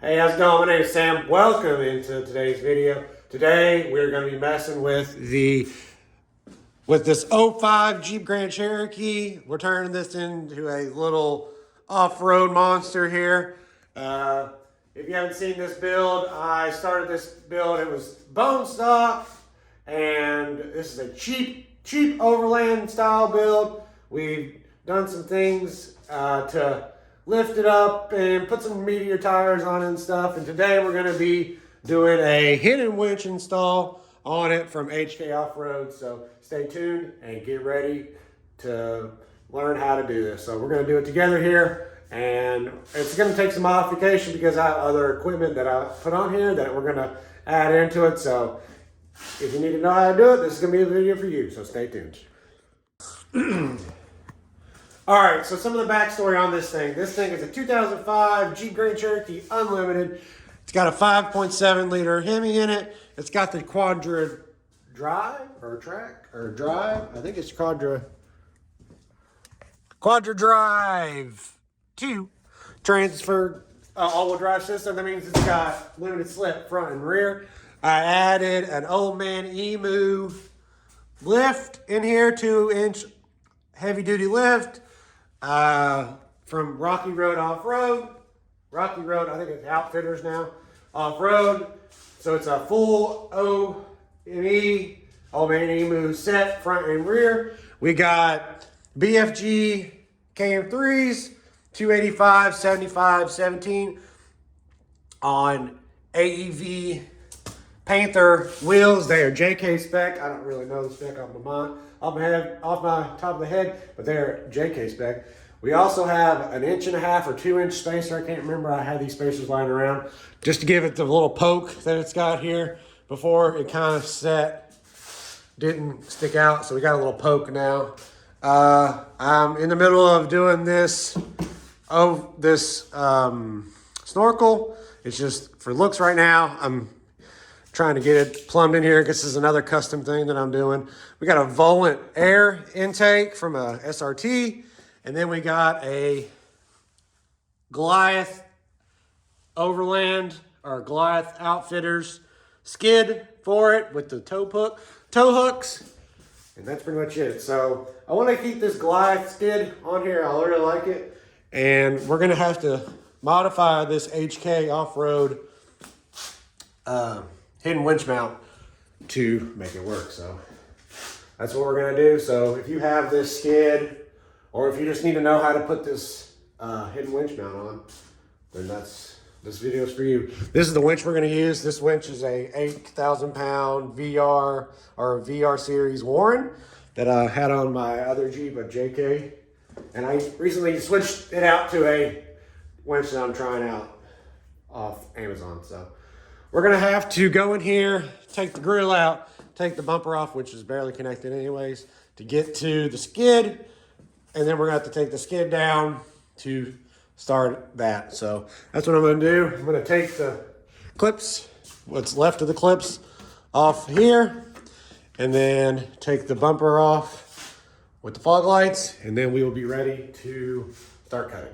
Hey, how's it going? My name is Sam. Welcome into today's video. Today we're going to be messing with this '05 Jeep Grand Cherokee. We're turning this into a little off-road monster here. If you haven't seen this build, I started this build. It was bone stock, and this is a cheap overland style build. We've done some things to lift it up and put some meteor tires on it and stuff. And today we're going to be doing a hidden winch install on it from HK Off-Road. So stay tuned and get ready to learn how to do this. So we're going to do it together here, and it's going to take some modification because I have other equipment that I put on here that we're going to add into it. So if you need to know how to do it, this is going to be a video for you. So stay tuned. All right, so some of the backstory on this thing. This thing is a 2005 Jeep Grand Cherokee Unlimited. It's got a 5.7 liter Hemi in it. It's got the Quadra Drive or Track or Drive. I think it's Quadra Drive 2 transfer all-wheel drive system. That means it's got limited slip front and rear. I added an Old Man Emu lift in here, 2-inch heavy-duty lift. From Rocky Road Off-Road. Rocky Road, I think it's Outfitters now. Off-Road. So it's a full OME, Old Man Emu set, front and rear. We got BFG KM3s, 285, 75, 17 on AEV Panther wheels. They are JK spec. I don't really know the spec off my top of the head, but they're JK spec. We also have an 1.5 or 2-inch spacer. I can't remember. I had these spacers lying around just to give it the little poke that it's got here. Before it kind of didn't stick out, so we got a little poke now. I'm in the middle of doing this snorkel. It's just for looks right now. I'm trying to get it plumbed in here. This is another custom thing that I'm doing. We got a Volant air intake from a SRT, and then we got a Goliath Overland or Goliath Outfitters skid for it with the tow hooks, and that's pretty much it. So I want to keep this Goliath skid on here. I really like it, and we're gonna have to modify this HK Off-Road hidden winch mount to make it work. So that's what we're gonna do. So if you have this skid, or if you just need to know how to put this hidden winch mount on, then this video is for you. This is the winch we're gonna use. This winch is a 8,000 pound VR or VR series Warren that I had on my other Jeep, a JK. And I recently switched it out to a winch that I'm trying out off Amazon. So we're gonna have to go in here, take the grill out, take the bumper off, which is barely connected anyways, to get to the skid. And then we're gonna have to take the skid down to start that. So that's what I'm gonna do. I'm gonna take the clips, what's left of the clips, off here, and then take the bumper off with the fog lights, and then we will be ready to start cutting.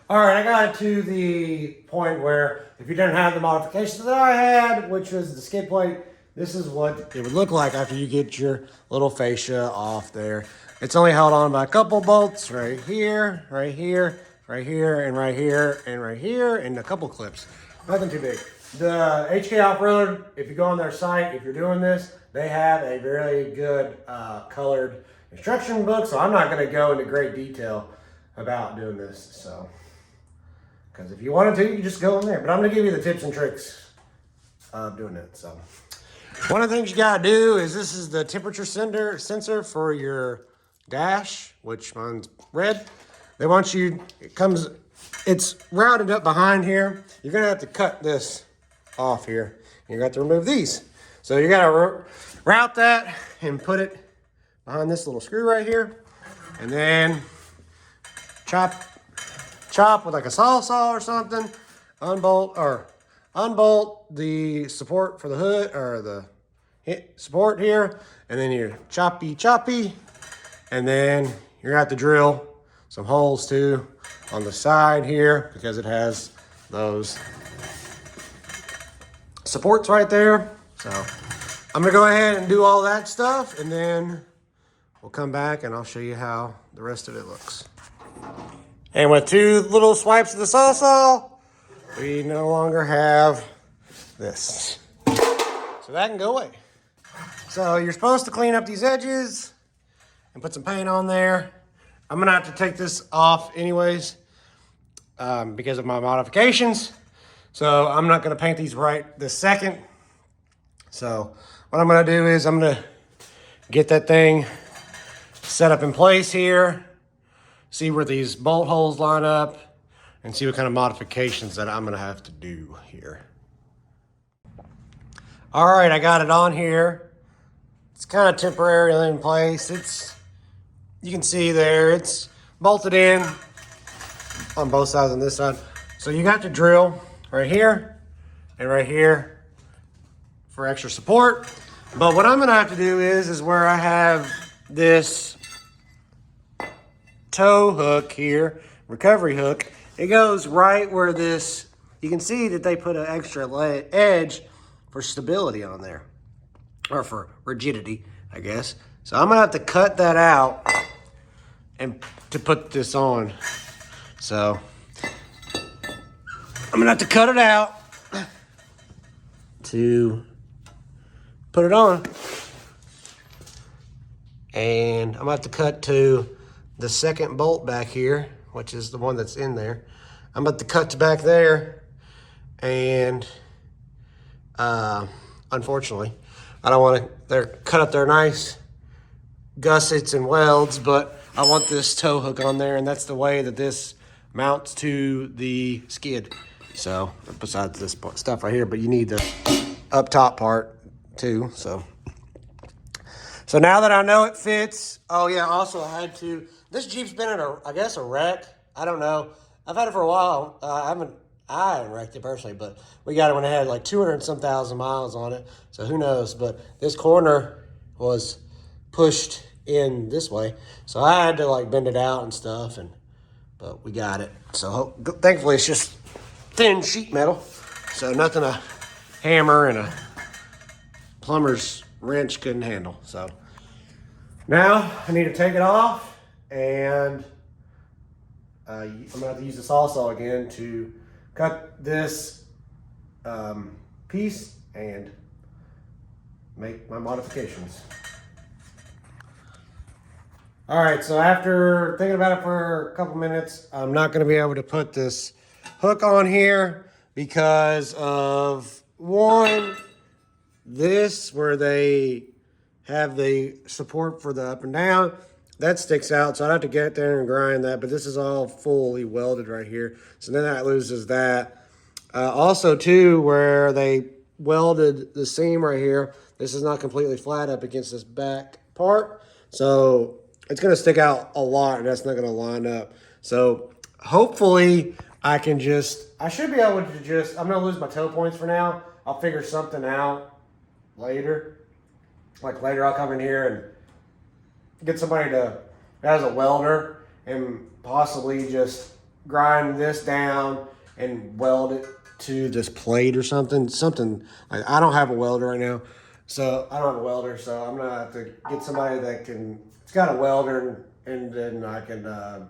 All right, I got to the point where if you didn't have the modifications that I had, which was the skid plate, this is what it would look like after you get your little fascia off there. It's only held on by a couple bolts right here, right here, right here, and right here, and right here, and a couple clips. Nothing too big. The HK Off-Road, if you go on their site, if you're doing this, they have a very good colored instruction book, so I'm not gonna go into great detail about doing this, so. Because if you wanted to, you can just go in there. But I'm going to give you the tips and tricks of doing it. So, one of the things you got to do is this is the temperature sensor for your dash, which mine's red. They want you, it's routed up behind here. You're going to have to cut this off here. You're going to have to remove these. So you got to route that and put it behind this little screw right here. And then chop with like a saw or something, unbolt the support for the hood or the support here, and then you're choppy, and then you're gonna have to drill some holes too on the side here because it has those supports right there. So I'm gonna go ahead and do all that stuff, and then we'll come back and I'll show you how the rest of it looks. And with 2 little swipes of the Sawzall, we no longer have this. So that can go away. So you're supposed to clean up these edges and put some paint on there. I'm gonna have to take this off anyways because of my modifications. So I'm not gonna paint these right this second. So what I'm gonna do is I'm gonna get that thing set up in place here, see where these bolt holes line up, and see what kind of modifications that I'm gonna have to do here. All right, I got it on here. It's kind of temporarily in place. You can see there, it's bolted in on both sides on this side. So you got to drill right here and right here for extra support. But what I'm gonna have to do is where I have this tow hook here, recovery hook, it goes right where this, you can see that they put an extra edge for stability on there, or for rigidity, I guess. So I'm gonna have to cut that out and to put this on. So I'm gonna have to cut it out to put it on. And I'm gonna have to cut to the second bolt back here, which is the one that's in there. I'm about to cut to back there, and unfortunately, I don't want to, they're cut up there nice gussets and welds, but I want this tow hook on there, and that's the way that this mounts to the skid. So, besides this stuff right here, but you need the up top part too, so. So now that I know it fits, oh yeah, also I had to, this Jeep's been in I guess a wreck. I don't know. I've had it for a while. I haven't wrecked it personally, but we got it when it had like 200 and some thousand miles on it. So who knows? But this corner was pushed in this way. So I had to like bend it out and stuff, but we got it. So thankfully it's just thin sheet metal. So nothing a hammer and a plumber's wrench couldn't handle. So now I need to take it off, and I'm gonna have to use the Sawzall again to cut this piece and make my modifications. All right, so after thinking about it for a couple minutes, I'm not gonna be able to put this hook on here because of one, this where they have the support for the up and down, that sticks out, so I'd have to get there and grind that, but this is all fully welded right here, so then that loses that. Also too, where they welded the seam right here, this is not completely flat up against this back part, so it's gonna stick out a lot, and that's not gonna line up. So hopefully I can I should be able to I'm gonna lose my toe points for now. I'll figure something out later. Like later I'll come in here and get somebody that has a welder and possibly just grind this down and weld it to this plate or something. Like, I don't have a welder right now, so I don't have a welder, so I'm gonna have to get somebody that it's got a welder, and then I can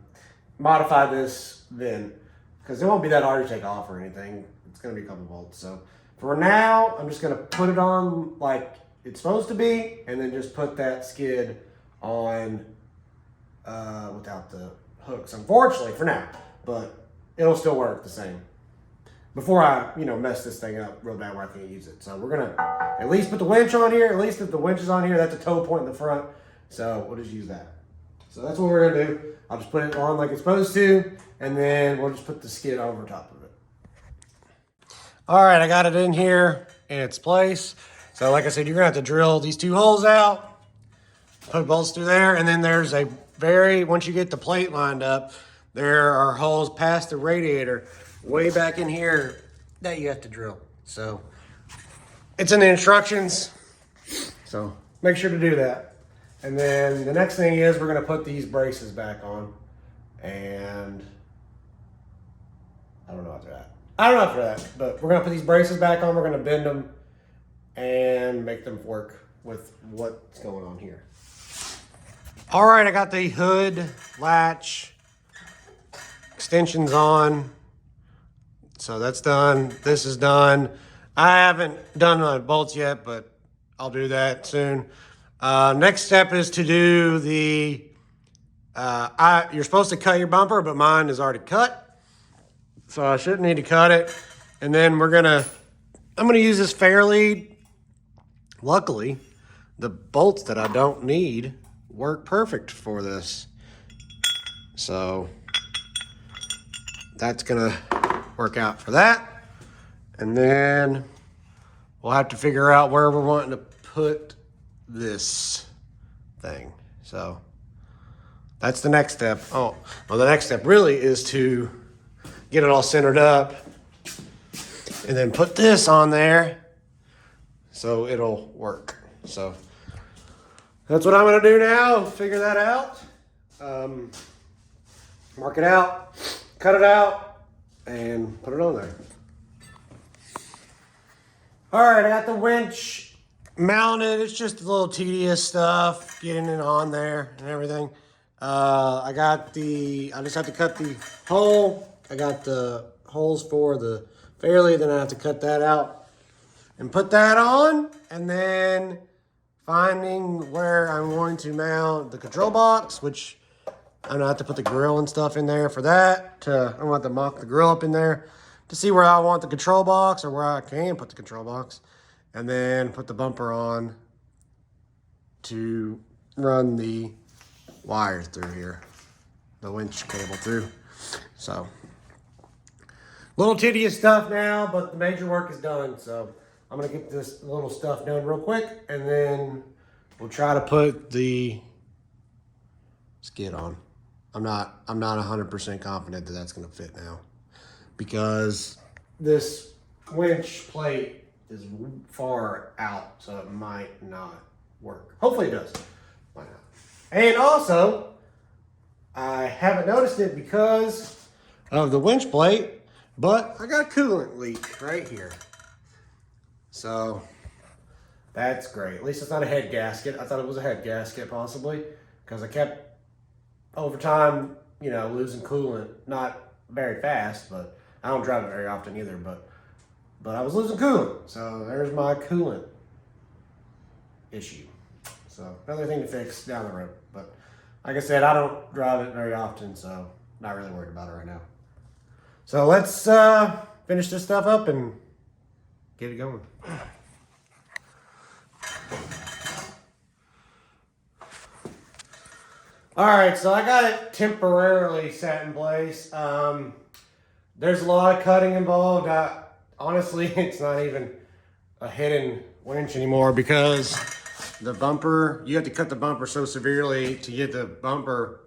modify this then, because it won't be that hard to take off or anything. It's gonna be a couple bolts. So for now, I'm just gonna put it on like it's supposed to be, and then just put that skid on without the hooks, unfortunately, for now, but it'll still work the same before I mess this thing up real bad where I can't use it. So we're gonna at least put the winch on here. At least if the winch is on here, that's a tow point in the front, so we'll just use that. So that's what we're gonna do. I'll just put it on like it's supposed to, and then we'll just put the skid over top of it. All right, I got it in here in its place. So like I said, you're gonna have to drill these 2 holes out, put bolts through there, and then there's once you get the plate lined up, there are holes past the radiator way back in here that you have to drill. So it's in the instructions, so make sure to do that. And then the next thing is we're gonna put these braces back on, and I don't know for that, but we're gonna put these braces back on. We're gonna bend them and make them work with what's going on here. All right, I got the hood latch extensions on. So that's done. This is done. I haven't done my bolts yet, but I'll do that soon. Next step is to do the, you're supposed to cut your bumper, but mine is already cut. So I shouldn't need to cut it. And then I'm gonna use this Fairlead. Luckily, the bolts that I don't need work perfect for this. So that's gonna work out for that. And then we'll have to figure out where we're wanting to put this thing. So that's the next step. Oh, well, the next step really is to get it all centered up and then put this on there so it'll work. So that's what I'm gonna do now, figure that out. Mark it out, cut it out, and put it on there. All right, I got the winch mounted. It's just a little tedious stuff, getting it on there and everything. I just have to cut the hole. I got the holes for the Fairlead, then I have to cut that out and put that on, and then finding where I'm going to mount the control box, which I'm gonna have to put the grill and stuff in there for that. I'm gonna have to mock the grill up in there to see where I want the control box or where I can put the control box, and then put the bumper on to run the wires through here, the winch cable through. So, little tedious stuff now, but the major work is done. So I'm gonna get this little stuff done real quick, and then we'll try to put the skid on. I'm not 100% confident that that's gonna fit now, because this winch plate is far out, so it might not work. Hopefully it does. Might not. And also, I haven't noticed it because of the winch plate, but I got a coolant leak right here. So that's great. At least it's not a head gasket. I thought it was a head gasket possibly, because I kept over time, losing coolant. Not very fast, but I don't drive it very often either, but I was losing coolant. So there's my coolant issue. So another thing to fix down the road. But like I said, I don't drive it very often, so not really worried about it right now. So let's finish this stuff up and get it going. All right, so I got it temporarily set in place. There's a lot of cutting involved. Honestly, it's not even a hidden winch anymore, because the bumper, you have to cut the bumper so severely to get the bumper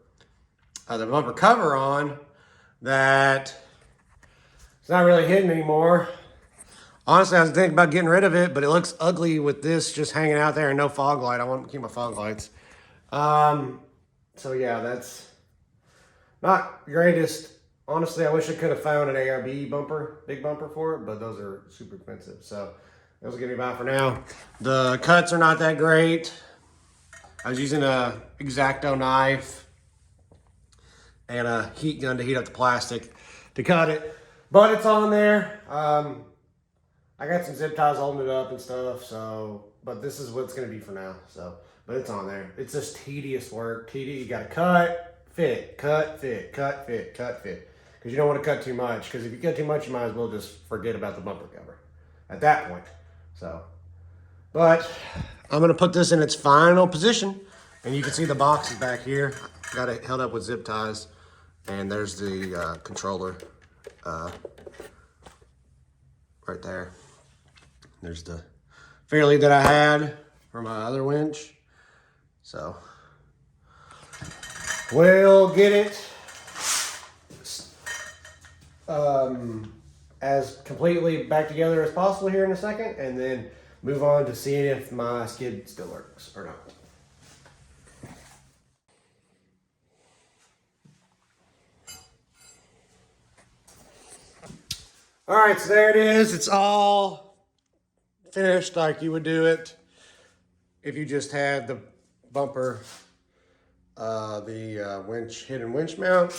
cover on that it's not really hidden anymore. Honestly, I was thinking about getting rid of it, but it looks ugly with this just hanging out there and no fog light. I want to keep my fog lights. So yeah, that's not the greatest. Honestly, I wish I could have found an ARB bumper, big bumper for it, but those are super expensive. So those will get me by for now. The cuts are not that great. I was using a X-Acto knife and a heat gun to heat up the plastic to cut it, but it's on there. I got some zip ties holding it up and stuff, so, but this is what it's gonna be for now, so, but it's on there. It's just tedious work. You gotta cut, fit, cut, fit, cut, fit, cut, fit. Because you don't want to cut too much, because if you cut too much, you might as well just forget about the bumper cover at that point. So, but I'm gonna put this in its final position, and you can see the box is back here. Got it held up with zip ties, and there's the controller right there. There's the Fairlead that I had for my other winch. So we'll get it as completely back together as possible here in a second, and then move on to seeing if my skid still works or not. All right, so there it is. It's all finished like you would do it if you just had the bumper, the hidden winch mount.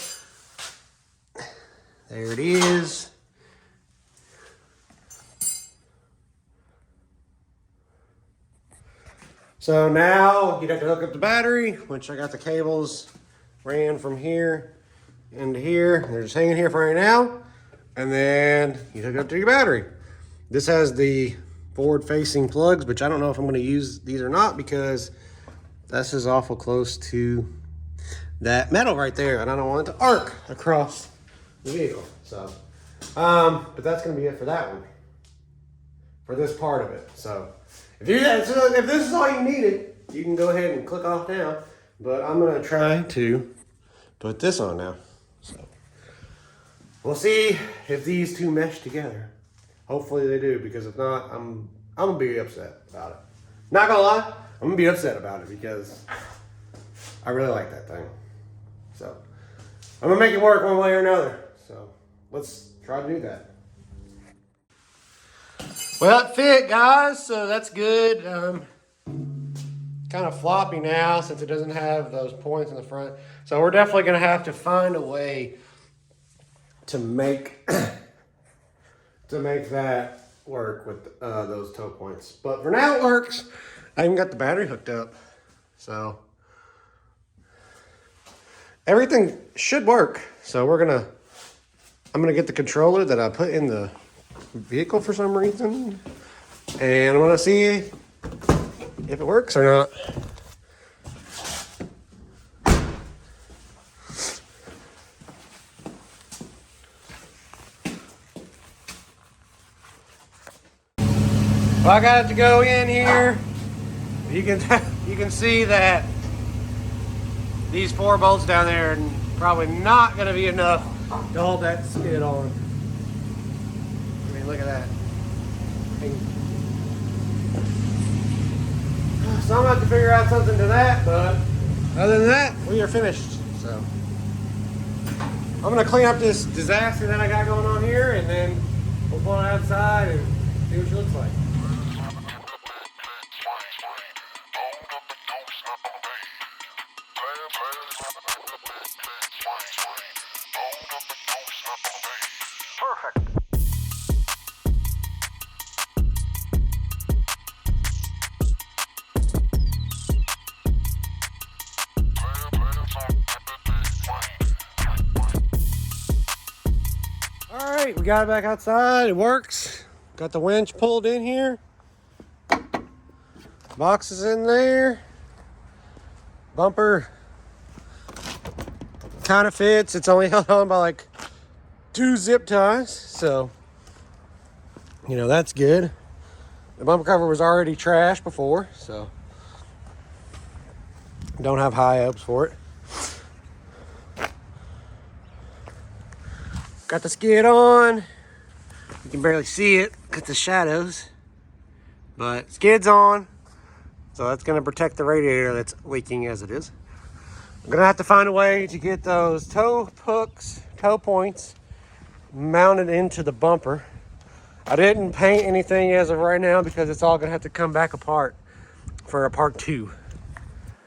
There it is. So now you'd have to hook up the battery, which I got the cables ran from here into here. They're just hanging here for right now. And then you hook up to your battery. This has the forward facing plugs, which I don't know if I'm going to use these or not because this is awful close to that metal right there. And I don't want it to arc across the vehicle. So, but that's going to be it for that one, for this part of it. So if this is all you needed, you can go ahead and click off now. But I'm going to try to put this on now. So we'll see if these two mesh together. Hopefully they do, because if not, I'm gonna be upset about it. Not gonna lie, I'm gonna be upset about it because I really like that thing. So I'm gonna make it work one way or another. So let's try to do that. Well, it fit, guys, so that's good. Kind of floppy now since it doesn't have those points in the front. So we're definitely gonna have to find a way to make that work with those toe points. But for now it works. I even got the battery hooked up. So everything should work. So I'm gonna get the controller that I put in the vehicle for some reason. And I'm gonna see if it works or not. Well, I got it to go in here. You can see that these 4 bolts down there are probably not going to be enough to hold that skid on. I mean, look at that. So I'm going to have to figure out something to that, but other than that, we are finished. So I'm going to clean up this disaster that I got going on here, and then we'll pull it outside and see what she looks like. Perfect. All right, we got it back outside. It works. Got the winch pulled in here. Box is in there. Bumper kind of fits. It's only held on by like 2 zip ties, so you know that's good. The bumper cover was already trashed before, so don't have high hopes for it. Got the skid on. You can barely see it because the shadows, but skid's on, so that's going to protect the radiator that's leaking as it is. I'm going to have to find a way to get those toe points mounted into the bumper. I didn't paint anything as of right now because it's all going to have to come back apart for a part 2.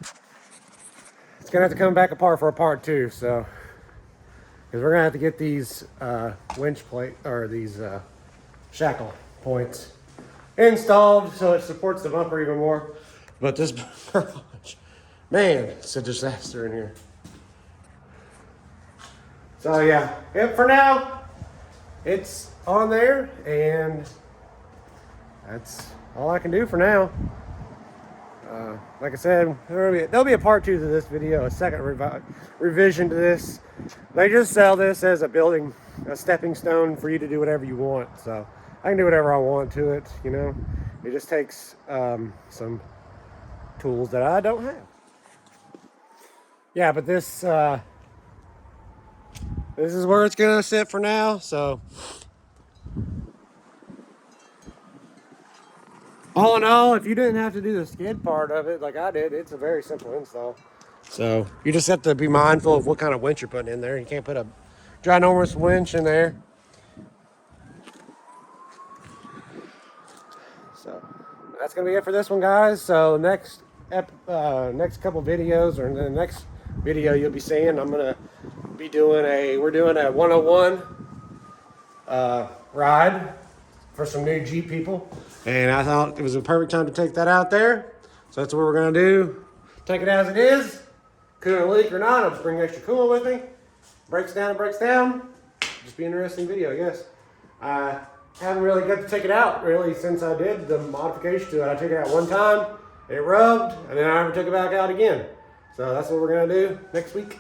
It's going to have to come back apart for a part 2, so because we're going to have to get these winch plate or these shackle points installed so it supports the bumper even more. But this bumper, man, it's a disaster in here. So yeah, for now, it's on there, and that's all I can do for now. Like I said, there'll be a part 2 to this video, a second revision to this. They just sell this as a stepping stone for you to do whatever you want. So I can do whatever I want to it, you know. It just takes some tools that I don't have. Yeah, but this is where it's gonna sit for now. So all in all, if you didn't have to do the skid part of it like I did, it's a very simple install. So you just have to be mindful of what kind of winch you're putting in there. You can't put a ginormous winch in there. that's gonna be it for this one, guys. So next couple videos, or in the next video you'll be seeing, I'm gonna be doing we're doing a 101 ride for some new Jeep people, and I thought it was a perfect time to take that out there. So that's what we're gonna do. Take it as it is. Coolant leak or not, I'll just bring extra coolant with me. Breaks down, it breaks down. Just be an interesting video, I guess. I haven't really got to take it out really since I did the modification to it. I took it out one time, it rubbed, and then I never took it back out again. So that's what we're gonna do next week.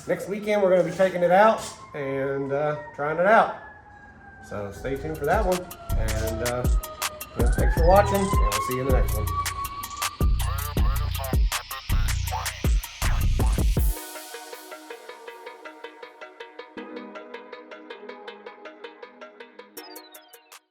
Next weekend we're gonna be taking it out and trying it out. So stay tuned for that one. And thanks for watching, and we'll see you in the next one.